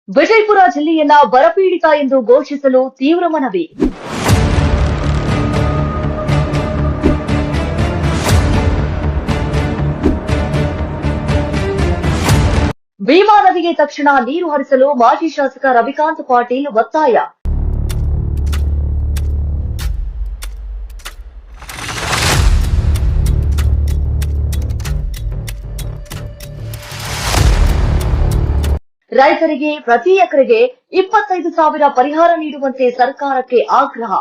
ವಿಜಯಪುರ ಜಿಲ್ಲೆಯನ್ನ ಬರಪೀಡಿತ ಎಂದು ಘೋಷಿಸಲು ತೀವ್ರ ಮನವಿ. ಭೀಮಾ ನದಿಗೆ ತಕ್ಷಣ ನೀರು ಹರಿಸಲು ಮಾಜಿ ಶಾಸಕ ರವಿಕಾಂತ್ ಪಾಟೀಲ್ ಒತ್ತಾಯ. ರೈತರಿಗೆ ಪ್ರತಿ ಎಕರೆಗೆ 25,000 ಪರಿಹಾರ ನೀಡುವಂತೆ ಸರ್ಕಾರಕ್ಕೆ ಆಗ್ರಹ.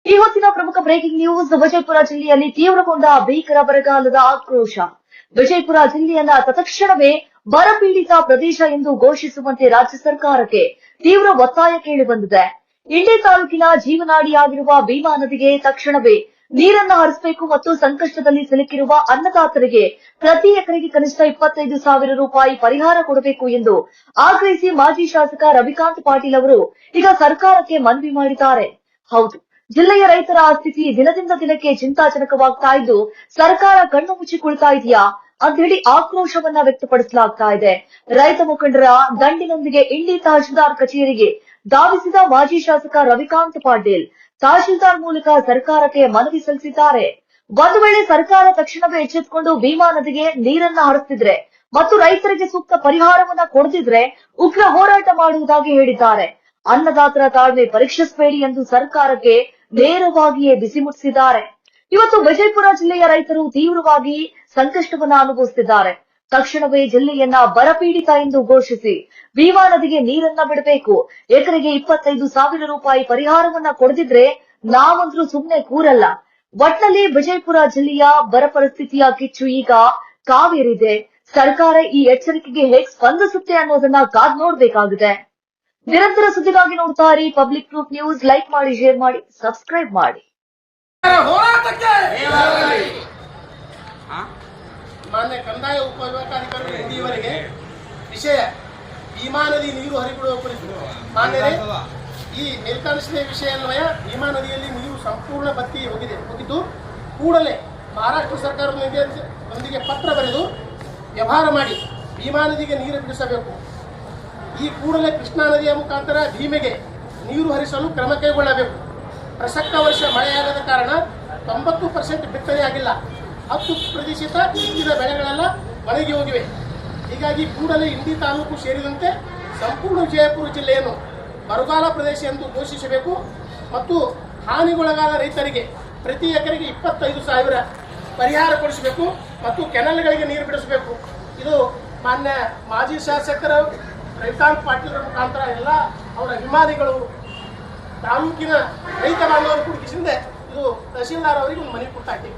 ಈ ಹೊತ್ತಿನ ಪ್ರಮುಖ ಬ್ರೇಕಿಂಗ್ ನ್ಯೂಸ್. ವಿಜಯಪುರ ಜಿಲ್ಲೆಯಲ್ಲಿ ತೀವ್ರಗೊಂಡ ಭೀಕರ ಬರಗಾಲದ ಆಕ್ರೋಶ. ವಿಜಯಪುರ ಜಿಲ್ಲೆಯನ್ನ ತತ್ಕ್ಷಣವೇ ಬರಪೀಡಿತ ಪ್ರದೇಶ ಎಂದು ಘೋಷಿಸುವಂತೆ ರಾಜ್ಯ ಸರ್ಕಾರಕ್ಕೆ ತೀವ್ರ ಒತ್ತಾಯ ಕೇಳಿಬಂದಿದೆ. ಇಂಡಿ ತಾಲೂಕಿನ ಜೀವನಾಡಿಯಾಗಿರುವ ಭೀಮಾ ನದಿಗೆ ತಕ್ಷಣವೇ ನೀರನ್ನ ಹರಿಸಬೇಕು ಮತ್ತು ಸಂಕಷ್ಟದಲ್ಲಿ ಸಿಲುಕಿರುವ ಅನ್ನದಾತರಿಗೆ ಪ್ರತಿ ಎಕರೆಗೆ ಕನಿಷ್ಠ 25,000 ರೂಪಾಯಿ ಪರಿಹಾರ ಕೊಡಬೇಕು ಎಂದು ಆಗ್ರಹಿಸಿ ಮಾಜಿ ಶಾಸಕ ರವಿಕಾಂತ್ ಪಾಟೀಲ್ ಅವರು ಈಗ ಸರ್ಕಾರಕ್ಕೆ ಮನವಿ ಮಾಡಿದ್ದಾರೆ. ಹೌದು, ಜಿಲ್ಲೆಯ ರೈತರ ಸ್ಥಿತಿ ದಿನದಿಂದ ದಿನಕ್ಕೆ ಚಿಂತಾಜನಕವಾಗ್ತಾ ಇದ್ದು ಸರ್ಕಾರ ಕಣ್ಣು ಮುಚ್ಚಿ ಕುಳಿತಾ ಇದೆಯಾ ಅಂತ ಹೇಳಿ ಆಕ್ರೋಶವನ್ನ ವ್ಯಕ್ತಪಡಿಸಲಾಗ್ತಾ ಇದೆ. ರೈತ ಮುಖಂಡರ ದಂಡಿನೊಂದಿಗೆ ಇಂಡಿ ತಹಶೀಲ್ದಾರ್ ಕಚೇರಿಗೆ ಧಾವಿಸಿದ ಮಾಜಿ ಶಾಸಕ ರವಿಕಾಂತ್ ಪಾಟೀಲ್ ತಹಶೀಲ್ದಾರ್ ಮೂಲಕ ಸರ್ಕಾರಕ್ಕೆ ಮನವಿ ಸಲ್ಲಿಸಿದ್ದಾರೆ. ಒಂದು ವೇಳೆ ಸರ್ಕಾರ ತಕ್ಷಣವೇ ಎಚ್ಚೆತ್ತುಕೊಂಡು ಭೀಮಾ ನದಿಗೆ ನೀರನ್ನ ಹರಿಸ್ತಿದ್ರೆ ಮತ್ತು ರೈತರಿಗೆ ಸೂಕ್ತ ಪರಿಹಾರವನ್ನ ಕೊಡದಿದ್ರೆ ಉಗ್ರ ಹೋರಾಟ ಮಾಡುವುದಾಗಿ ಹೇಳಿದ್ದಾರೆ. ಅನ್ನದಾತರ ತಾಳ್ಮೆ ಪರೀಕ್ಷಿಸಬೇಡಿ ಎಂದು ಸರ್ಕಾರಕ್ಕೆ ನೇರವಾಗಿಯೇ ಬಿಸಿ ಮುಟ್ಟಿಸಿದ್ದಾರೆ. ಇವತ್ತು ವಿಜಯಪುರ ಜಿಲ್ಲೆಯ ರೈತರು ತೀವ್ರವಾಗಿ ಸಂಕಷ್ಟವನ್ನ ಅನುಭವಿಸುತ್ತಿದ್ದಾರೆ. ತಕ್ಷಣವೇ ಜಿಲ್ಲೆಯನ್ನ ಬರಪೀಡಿತ ಎಂದು ಘೋಷಿಸಿ ಭೀಮಾ ನದಿಗೆ ನೀರನ್ನ ಬಿಡಬೇಕು. ಎಕರೆಗೆ 25,000 ರೂಪಾಯಿ ಪರಿಹಾರವನ್ನ ಕೊಡದಿದ್ರೆ ನಾವಂದ್ರೂ ಸುಮ್ನೆ ಕೂರಲ್ಲ. ಒಟ್ನಲ್ಲಿ ವಿಜಯಪುರ ಜಿಲ್ಲೆಯ ಬರ ಪರಿಸ್ಥಿತಿಯ ಕಿಚ್ಚು ಈಗ ಕಾವೇರಿದೆ. ಸರ್ಕಾರ ಈ ಎಚ್ಚರಿಕೆಗೆ ಹೇಗೆ ಸ್ಪಂದಿಸುತ್ತೆ ಅನ್ನೋದನ್ನ ಕಾದ್ ನೋಡ್ಬೇಕಾಗಿದೆ. ನಿರಂತರ ಸುದ್ದಿಗಾಗಿ ನೋಡ್ತಾ ಇರಿ ಪಬ್ಲಿಕ್ ಪ್ರೂಫ್ ನ್ಯೂಸ್. ಲೈಕ್ ಮಾಡಿ, ಶೇರ್ ಮಾಡಿ, ಸಬ್ಸ್ಕ್ರೈಬ್ ಮಾಡಿ. ಮಾನ್ಯ ಕಂದಾಯ ಉಪವಿಭಾಗಾಧಿಕಾರಿ ಇಂದಿಯವರೆಗೆ ವಿಷಯ ಭೀಮಾ ನದಿ ನೀರು ಹರಿಬಿಡುವ ಕುರಿತು ಮಾನ್ಯರೇ, ಈ ಮೇಲ್ಕಾಣಿಸಿದ ವಿಷಯ ಅನ್ವಯ ಭೀಮಾ ನದಿಯಲ್ಲಿ ನೀರು ಸಂಪೂರ್ಣ ಬತ್ತಿ ಹೋಗಿದ್ದು ಕೂಡಲೇ ಮಹಾರಾಷ್ಟ್ರ ಸರ್ಕಾರದೊಂದಿಗೆ ಪತ್ರ ಬರೆದು ವ್ಯವಹಾರ ಮಾಡಿ ಭೀಮಾ ನದಿಗೆ ನೀರು ಬಿಡಿಸಬೇಕು. ಈ ಕೂಡಲೇ ಕೃಷ್ಣಾ ನದಿಯ ಮುಖಾಂತರ ಭೀಮೆಗೆ ನೀರು ಹರಿಸಲು ಕ್ರಮ ಕೈಗೊಳ್ಳಬೇಕು. ಪ್ರಸಕ್ತ ವರ್ಷ ಮಳೆಯಾಗದ ಕಾರಣ 90% ಬಿತ್ತನೆಯಾಗಿಲ್ಲ. 10% ಬಿತ್ತಿದ ಬೆಳೆಗಳೆಲ್ಲ ಒಣಗಿ ಹೋಗಿವೆ. ಹೀಗಾಗಿ ಕೂಡಲೇ ಇಂಡಿ ತಾಲೂಕು ಸೇರಿದಂತೆ ಸಂಪೂರ್ಣ ವಿಜಯಪುರ ಜಿಲ್ಲೆಯನ್ನು ಬರಗಾಲ ಪ್ರದೇಶ ಎಂದು ಘೋಷಿಸಬೇಕು ಮತ್ತು ಹಾನಿಗೊಳಗಾದ ರೈತರಿಗೆ ಪ್ರತಿ ಎಕರೆಗೆ 25,000 ಪರಿಹಾರ ಕೊಡಿಸಬೇಕು ಮತ್ತು ಕೆನಲ್ಗಳಿಗೆ ನೀರು ಬಿಡಿಸಬೇಕು. ಇದು ಮಾನ್ಯ ಮಾಜಿ ಶಾಸಕರು ರವಿಕಾಂತ್ ಪಾಟೀಲ್ ಮುಖಾಂತರ ಎಲ್ಲ ಅವರ ಅಭಿಮಾನಿಗಳು ತಾಲೂಕಿನ ರೈತ ಬಾಂಧವರು ಕುಡಿಸಿಂದೆ ಇದು ತಹಶೀಲ್ದಾರ್ ಅವರಿಗೆ ಒಂದು ಮನವಿ ಕೊಡ್ತಾ ಇದ್ದೀವಿ.